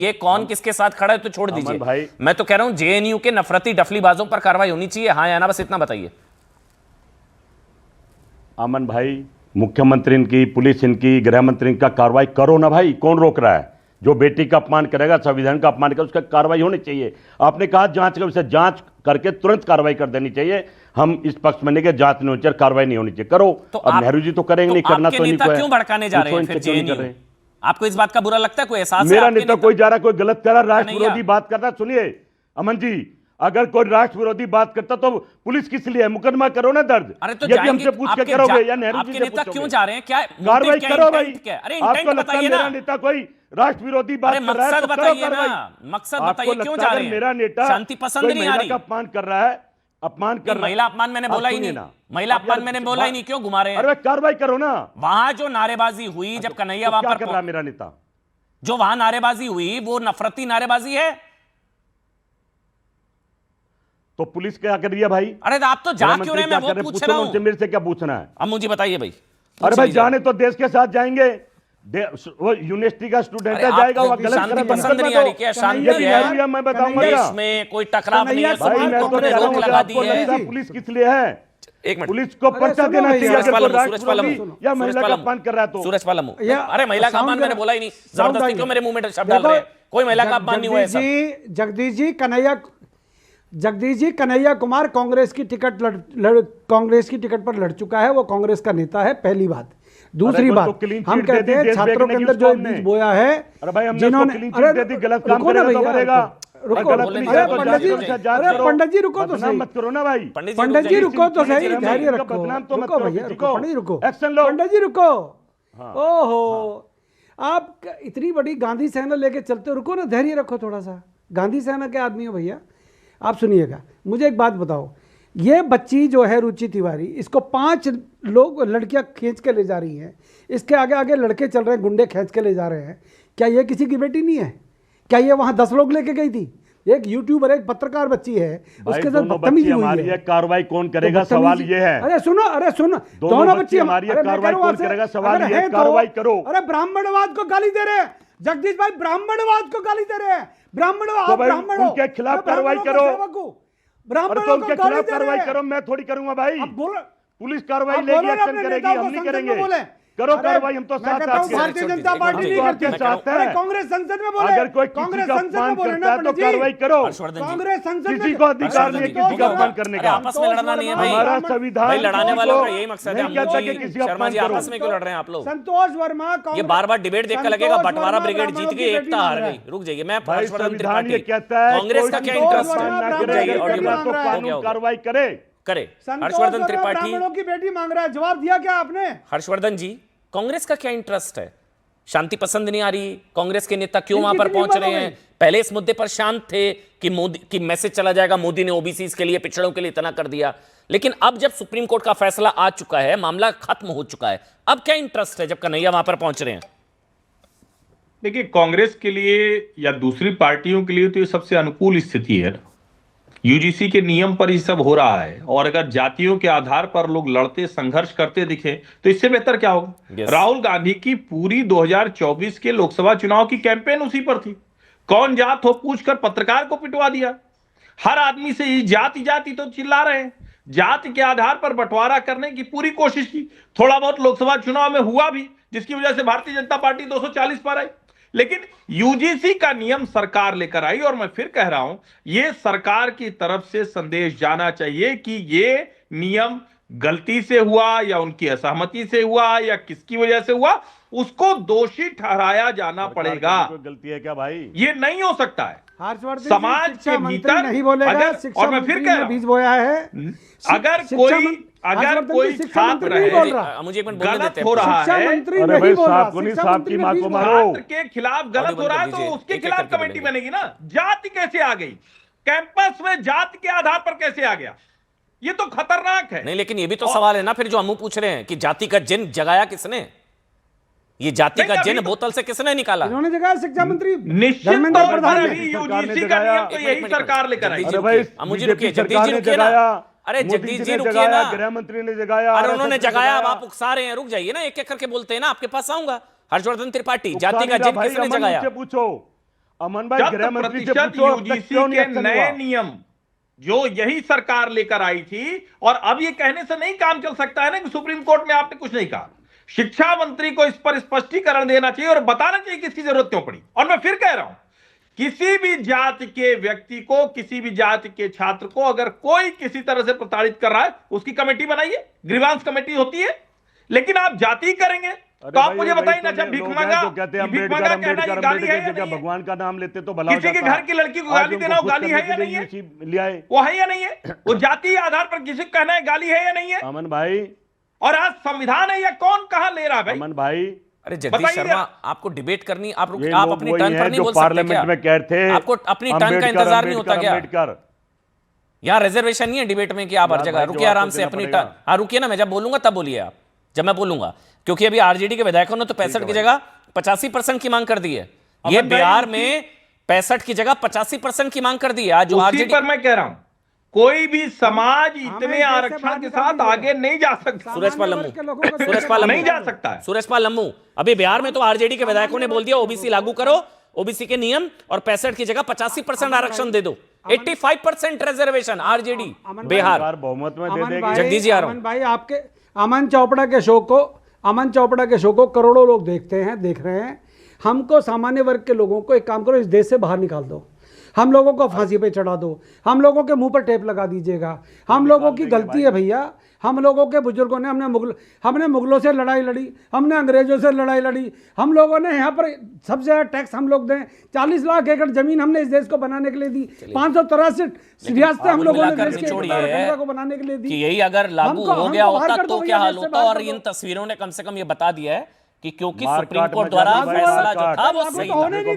ये कौन किसके साथ खड़ा है तो छोड़ दीजिए भाई, मैं तो कह रहा हूं जेएनयू के नफरती डफलीबाजों पर कार्रवाई होनी चाहिए, हाँ या ना, बस इतना बताइए। अमन भाई, मुख्यमंत्री इनकी, पुलिस इनकी, गृह मंत्री इनका कार्रवाई करो ना भाई, कौन रोक रहा है? जो बेटी का अपमान करेगा, संविधान का अपमान करेगा, उसका कार्रवाई होनी चाहिए। आपने कहा जांच कर, उसे जांच करके तुरंत कार्रवाई कर देनी चाहिए। हम इस पक्ष में नहीं कि जांच नहीं होनी चाहिए, कार्रवाई नहीं होनी चाहिए, करो। तो अब नेहरू जी तो करेंगे नहीं, करना तो नेता क्यों भड़काने जा रहे हैं फिर जेएनयू? आपको इस बात का बुरा लगता है? कोई एहसास है? मेरा नेता कोई जा रहा, कोई गलत कर रहा, राष्ट्र विरोधी बात कर रहा। सुनिए अमन जी, अगर कोई राष्ट्र विरोधी बात करता तो पुलिस किस लिए है? मुकदमा करो ना दर्ज। अरे तो यदि हमसे पूछ के करोगे या नेहरू जी से नेता क्यों जा रहे हैं? क्या कार्रवाई करो भाई? अरे आपको लगता है मेरा नेता कोई राष्ट्र विरोधी बात कर रहा है तो करो कार्रवाई। मकसद बताइए क्यों जा रहे हैं? मेरा नेता शांति पसंद नहीं आ रही, अपमान कर रहा है, अपमान कर रहा है। महिला अपमान मैंने बोला ही नहीं, महिला अपमान मैंने बोला ही नहीं, क्यों घुमा रहे हैं? अरे कार्रवाई करो ना। वहां जो नारेबाजी हुई जब कन्हैया वहां पर कर रहा मेरा नेता, जो वहां नारेबाजी हुई वो नफरती नारेबाजी है। तो पुलिस क्या कर रही है भाई? अरे तो आप तो जा क्यों रहे हैं? मैं वो पूछ रहा हूं, मेरे से क्या पूछना है? अब मुझे बताइए भाई। अरे भाई जाने तो देश के साथ जाएंगे, वो यूनिवर्सिटी का स्टूडेंट है, जाएगा, वो गलत शांति पसंद नहीं आ रही क्या? शांति है, मैं बताऊंगा इसमें कोई टकराव नहीं है, भाई मैं तो रोक लगा दी है। पुलिस किस लिए है? एक मिनट, पुलिस को पर्चा देना चाहिए या महिला का अपमान कर रहा है तो। सूरज पालम, अरे महिला का अपमान मैंने बोला ही नहीं, जबरदस्ती क्यों मेरे मुंह में शब्द डाल रहे हैं? कोई महिला का अपमान नहीं हुआ है। जगदीश जी कन्हैया कुमार कांग्रेस की टिकट पर लड़ चुका है, वो कांग्रेस का नेता है, पहली बात। दूसरी बात, हम कहते हैं छात्रों के अंदर जो बीज बोया है, जिन्होंने गलत काम करेगा, पंडित जी रुको तो सही, मत करो ना भाई, पंडित जी रुको तो सही, धैर्य रखो, रुको भैया, पंडित जी रुको, पंडित जी रुको। ओहो, आप इतनी बड़ी गांधी सेना लेके चलते, रुको ना, धैर्य रखो थोड़ा सा, गांधी सेना के आदमी हो भैया। आप सुनिएगा, मुझे एक बात बताओ, ये बच्ची जो है रुचि तिवारी, इसको 5 लोग लड़कियां खींच के ले जा रही हैं, इसके आगे आगे लड़के चल रहे हैं, गुंडे खींच के ले जा रहे हैं। क्या ये किसी की बेटी नहीं है? क्या ये वहां 10 लोग लेके गई थी? एक यूट्यूबर, एक पत्रकार बच्ची है, उसके साथ बदतमीजी हुई है। कार्रवाई कौन करेगा? सवाल ये है। अरे सुनो, दोनों बच्ची हमारी, कार्रवाई कौन करेगा? सवाल ये है, कार्रवाई करो। अरे ब्राह्मणवाद को गाली दे रहे हैं जगदीश भाई, ब्राह्मणवाद को गाली दे रहे हैं, ब्राह्मण उनके खिलाफ कार्रवाई करो, ब्राह्मणों तो उनके खिलाफ कार्रवाई करो। मैं थोड़ी करूंगा भाई, पुलिस कार्रवाई लेगी, एक्शन करेगी, हम नहीं करेंगे। करो कार्रवाई, हम तो साथ साथ। भारतीय जनता पार्टी नहीं करती, कांग्रेस संसद में बोले, अगर कोई कांग्रेस संसद में बोले ना तो कार्रवाई करो। कांग्रेस संसद किसी को अधिकार नहीं किसी का अपमान करने का। आपस में लड़ना नहीं है भाई, हमारा संविधान लड़ाने वालों का यही मकसद है। शर्मा जी आपस में क्यों लड़ रहे हैं आप लोग? संतोष वर्मा, ये बार-बार डिबेट देखकर लगेगा बंटवारा ब्रिगेड जीत गई, एकता हार गई। रुक जाइए, मैं हर्षवर्धन त्रिपाठी, कांग्रेस का क्या इंटरेस्ट है? रुक जाइए, ऑडियो कार्रवाई करे हर्षवर्धन त्रिपाठी ब्राह्मणों की बेटी मांग रहा है, जवाब दिया क्या आपने? हर्षवर्धन जी, कांग्रेस का क्या इंटरेस्ट है? शांति पसंद नहीं आ रही, कांग्रेस के नेता क्यों वहां पर पहुंच रहे हैं? पहले इस मुद्दे पर शांत थे कि मोदी की मैसेज चला जाएगा, मोदी ने ओबीसी के लिए, पिछड़ों के लिए इतना कर दिया। लेकिन अब जब सुप्रीम कोर्ट का फैसला आ चुका है, मामला खत्म हो चुका है, अब क्या इंटरेस्ट है जब कन्हैया वहां पर पहुंच रहे हैं? देखिए, कांग्रेस के लिए या दूसरी पार्टियों के लिए तो ये सबसे अनुकूल स्थिति है। यूजीसी के नियम पर ही सब हो रहा है, और अगर जातियों के आधार पर लोग लड़ते संघर्ष करते दिखे तो इससे बेहतर क्या होगा? राहुल गांधी की पूरी 2024 के लोकसभा चुनाव की कैंपेन उसी पर थी। कौन जात हो पूछकर पत्रकार को पिटवा दिया। हर आदमी से ये जाति जाति तो चिल्ला रहे हैं, जाति के आधार पर बंटवारा करने की पूरी कोशिश की। थोड़ा बहुत लोकसभा चुनाव में हुआ भी, जिसकी वजह से भारतीय जनता पार्टी 240 पर आई। लेकिन यूजीसी का नियम सरकार लेकर आई, और मैं फिर कह रहा हूं, यह सरकार की तरफ से संदेश जाना चाहिए कि यह नियम गलती से हुआ या उनकी असहमति से हुआ या किसकी वजह से हुआ, उसको दोषी ठहराया जाना पड़ेगा। गलती है क्या भाई? ये नहीं हो सकता है। समाज के भीतर नहीं बोलेगा, और मैं फिर कह रहा हूं, बीज बोया है। अगर कोई छात्र है, मुझे गलत हो रहा है, साहब की मां को मारो, छात्र के खिलाफ गलत हो रहा है तो उसके खिलाफ कमेटी बनेगी ना। जाति कैसे आ गई कैंपस में? जाति के आधार पर कैसे आ गया? ये तो खतरनाक है। नहीं, लेकिन ये भी तो सवाल है ना फिर, जो अमू पूछ रहे हैं कि जाति का जिन जगाया किसने? ये जाति का जिन बोतल से किसने निकाला? इन्होंने जगह शिक्षा मंत्री, निश्चित तौर पर यूजीसी का नियम तो यही सरकार लेकर आई। मुझे रुकिए, जगदीश जी रुकिए ना। अरे जगदीश जी रुकिए ना, गृह मंत्री ने जगाया। अरे उन्होंने जगाया, अब आप उकसा रहे हैं। रुक जाइए ना, एक एक करके बोलते हैं ना, आपके पास आऊंगा। हर्षवर्धन त्रिपाठी, जाति का जिन किसने जगाया? पूछो, अमन भाई, गृह मंत्री से 70% पूछो, अब तक यूजीसी क्यों नहीं के एक्शन नए हुआ? नियम जो यही सरकार लेकर आई थी, और अब ये कहने से नहीं काम चल सकता है ना कि सुप्रीम कोर्ट में आपने कुछ नहीं कहा। शिक्षा मंत्री को इस पर स्पष्टीकरण देना चाहिए और बताना चाहिए कि इसकी जरूरत क्यों पड़ी। और मैं फिर कह रहा हूं, किसी भी जाति के व्यक्ति को, किसी भी जाति के छात्र को अगर कोई किसी तरह से प्रताड़ित कर रहा है, उसकी कमेटी बनाइए, ग्रीवांस कमेटी होती है। लेकिन आप जाति करेंगे तो आप मुझे बताइए ना, जब भीख मांगा, कहते हैं भीख मांगा कहना ये गाली है या अम्बेडकर, नहीं है? भगवान का नाम लेते तो भला हो किसी के जाता। घर की लड़की को गाली देना वो गाली है या नहीं है? ले आए। वो है या नहीं है? वो जाति आधार पर किसी को कहना है गाली है या नहीं है? अमन भाई, और आज संविधान है या कौन कहां ले रहा है भाई? अमन भाई, अरे जगदीश बताइए शर्मा, जरा। आपको डिबेट करनी, आप ये आप लोग अपनी वही टर्न हैं पर नहीं जो बोल सकते पार्लियामेंट क्या? में कह रहे थे आपको अपनी टर्न का इंतजार नहीं होता क्या? अम्बेडकर। यहाँ रिजर्वेशन नहीं है डिबेट में कि आप हर यार जगह भाई, रुकिए, जवाब आराम तो से देना अपनी पड़ेगा। टर्न। हाँ रुकिए ना, मैं जब बोलूंगा तब बोलिए आप, जब मैं बोलूंगा, क्योंकि अभी आरजेडी के विधायकों ने तो 65 की जगह 85% की मांग कर दी है। ये अमन भाई, बिहार में 65 की जगह 85% की मांग कर दी है। आज जो उसी आरजेडी, पर मैं कह रहा हूं, कोई भी समाज इतने देश से आरक्षण बाहर के निकाल साथ दीजिएगा। आगे नहीं जा सकता। सुरेश पाल सामान्य वर्ग के लोगों को लम्बू, सुरेश पाल नहीं लम्बू, जा सकता है। सुरेश पाल लम्बू, अभी बिहार में तो आरजेडी के विधायकों ने बोल दिया ओबीसी लागू करो, ओबीसी के नियम, और 65 की जगह 85% आरक्षण दे दो। 85% रिजर्वेशन आरजेडी बिहार। सरकार बहुमत में दे अमन देगी। भाई, जगदीश जी आ रहा हूं। अमन भाई, आपके अमन चोपड़ा के शो को करोड़ों लोग देखते हैं, देख रहे हैं। हमको सामान्य वर्ग के लोगों को एक काम करो, इस देश से बाहर निकाल दो, हम लोगों को फांसी पे चढ़ा दो, हम लोगों के मुंह पर टेप लगा दीजिएगा। हम लोगों की गलती है भैया, हम लोगों के बुजुर्गों ने, हमने मुगलों से लड़ाई लड़ी, हमने अंग्रेजों से लड़ाई लड़ी, हम लोगों ने यहाँ पर सबसे ज़्यादा टैक्स हम लोग दें। 40 लाख एकड़ जमीन हमने इस देश को बनाने के लिए दी, 583 रियासतें हम लोगों ने देश के गणतंत्र को बनाने के लिए दी। कि यही अगर लागू हो गया होता तो क्या हाल होता, और इन तस्वीरों ने कम से कम ये बता दिया है कि क्योंकि सुप्रीम कोर्ट द्वारा फैसला जो था वो सही था।